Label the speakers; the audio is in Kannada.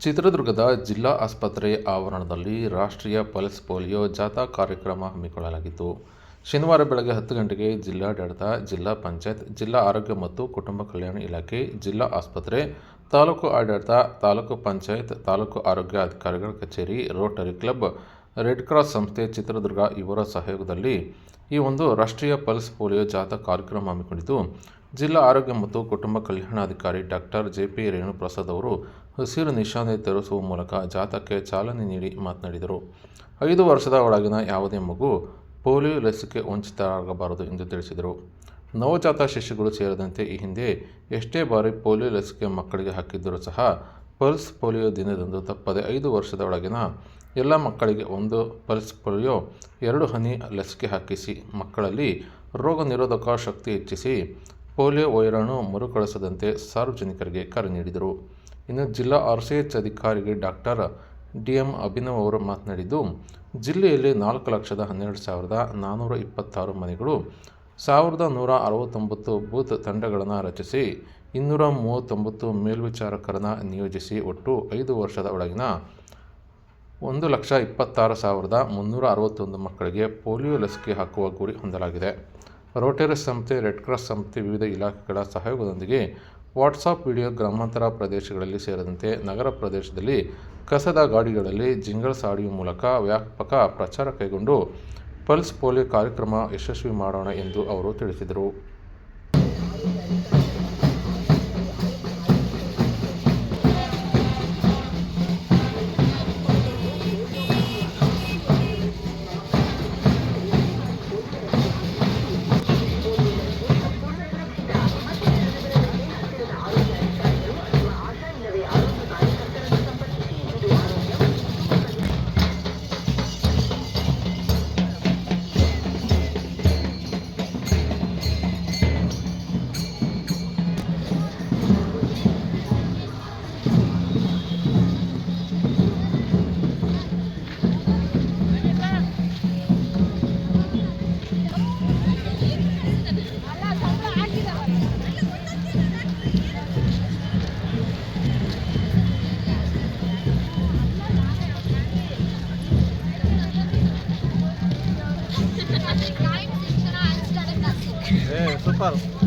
Speaker 1: ಚಿತ್ರದುರ್ಗದ ಜಿಲ್ಲಾ ಆಸ್ಪತ್ರೆ ಆವರಣದಲ್ಲಿ ರಾಷ್ಟ್ರೀಯ ಪಲ್ಸ್ ಪೋಲಿಯೋ ಜಾಥಾ ಕಾರ್ಯಕ್ರಮ ಹಮ್ಮಿಕೊಳ್ಳಲಾಗಿತ್ತು. ಶನಿವಾರ ಬೆಳಗ್ಗೆ 10 ಗಂಟೆಗೆ ಜಿಲ್ಲಾಡಳಿತ, ಜಿಲ್ಲಾ ಪಂಚಾಯತ್, ಜಿಲ್ಲಾ ಆರೋಗ್ಯ ಮತ್ತು ಕುಟುಂಬ ಕಲ್ಯಾಣ ಇಲಾಖೆ, ಜಿಲ್ಲಾ ಆಸ್ಪತ್ರೆ, ತಾಲೂಕು ಆಡಳಿತ, ತಾಲೂಕು ಪಂಚಾಯತ್, ತಾಲೂಕು ಆರೋಗ್ಯ ಅಧಿಕಾರಿಗಳ ಕಚೇರಿ, ರೋಟರಿ ಕ್ಲಬ್, ರೆಡ್ ಕ್ರಾಸ್ ಸಂಸ್ಥೆ ಚಿತ್ರದುರ್ಗ ಇವರ ಸಹಯೋಗದಲ್ಲಿ ಈ ಒಂದು ರಾಷ್ಟ್ರೀಯ ಪಲ್ಸ್ ಪೋಲಿಯೋ ಜಾಥಾ ಕಾರ್ಯಕ್ರಮ ಹಮ್ಮಿಕೊಂಡಿದ್ದು, ಜಿಲ್ಲಾ ಆರೋಗ್ಯ ಮತ್ತು ಕುಟುಂಬ ಕಲ್ಯಾಣಾಧಿಕಾರಿ ಡಾಕ್ಟರ್ ಜೆ.ಪಿ. ರೇಣುಪ್ರಸಾದ್ ಅವರು ಹಸಿರು ನಿಶಾನೆ ತೋರಿಸುವ ಮೂಲಕ ಜಾಥಾಕ್ಕೆ ಚಾಲನೆ ನೀಡಿ ಮಾತನಾಡಿದರು. 5 ವರ್ಷದ ಒಳಗಿನ ಯಾವುದೇ ಮಗು ಪೋಲಿಯೋ ಲಸಿಕೆ ವಂಚಿತರಾಗಬಾರದು ಎಂದು ತಿಳಿಸಿದರು. ನವಜಾತ ಶಿಶುಗಳು ಸೇರಿದಂತೆ ಈ ಹಿಂದೆ ಎಷ್ಟೇ ಬಾರಿ ಪೋಲಿಯೋ ಲಸಿಕೆ ಮಕ್ಕಳಿಗೆ ಹಾಕಿದ್ದರೂ ಸಹ ಪಲ್ಸ್ ಪೋಲಿಯೋ ದಿನದಂದು ತಪ್ಪದೆ 5 ವರ್ಷದ ಒಳಗಿನ ಎಲ್ಲ ಮಕ್ಕಳಿಗೆ 1 ಪಲ್ಸ್ ಪೋಲಿಯೋ 2 ಹನಿ ಲಸಿಕೆ ಹಾಕಿಸಿ ಮಕ್ಕಳಲ್ಲಿ ರೋಗ ನಿರೋಧಕ ಶಕ್ತಿ ಹೆಚ್ಚಿಸಿ ಪೋಲಿಯೋ ವೈರಾಣು ಮರುಕಳಿಸದಂತೆ ಸಾರ್ವಜನಿಕರಿಗೆ ಕರೆ ನೀಡಿದರು. ಇನ್ನು ಜಿಲ್ಲಾ RCH ಅಧಿಕಾರಿ ಡಾಕ್ಟರ್ ಡಿ.ಎಂ. ಅಭಿನವ್ ಅವರು ಮಾತನಾಡಿದ್ದು, ಜಿಲ್ಲೆಯಲ್ಲಿ 4,12,426 ಮನೆಗಳು, 1,169 ಬೂತ್ ತಂಡಗಳನ್ನು ರಚಿಸಿ 239 ಮೇಲ್ವಿಚಾರಕರನ್ನು ನಿಯೋಜಿಸಿ ಒಟ್ಟು 5 ವರ್ಷದ ಒಳಗಿನ 1,26,361 ಮಕ್ಕಳಿಗೆ ಪೋಲಿಯೋ ಲಸಿಕೆ ಹಾಕುವ ಗುರಿ ಹೊಂದಲಾಗಿದೆ. ರೋಟರಿ ಸಂಸ್ಥೆ, ರೆಡ್ ಕ್ರಾಸ್ ಸಂಸ್ಥೆ, ವಿವಿಧ ಇಲಾಖೆಗಳ ಸಹಯೋಗದೊಂದಿಗೆ ವಾಟ್ಸಾಪ್ ವಿಡಿಯೋ ಗ್ರಾಮಾಂತರ ಪ್ರದೇಶಗಳಲ್ಲಿ ಸೇರಿದಂತೆ ನಗರ ಪ್ರದೇಶದಲ್ಲಿ ಕಸದ ಗಾಡಿಗಳಲ್ಲಿ ಜಿಂಗಲ್ಸ್ ಆಡಿಯೋ ಮೂಲಕ ವ್ಯಾಪಕ ಪ್ರಚಾರ ಕೈಗೊಂಡು ಪಲ್ಸ್ ಪೋಲಿಯೋ ಕಾರ್ಯಕ್ರಮ ಯಶಸ್ವಿ ಮಾಡೋಣ ಎಂದು ಅವರು ತಿಳಿಸಿದರು.
Speaker 2: Super.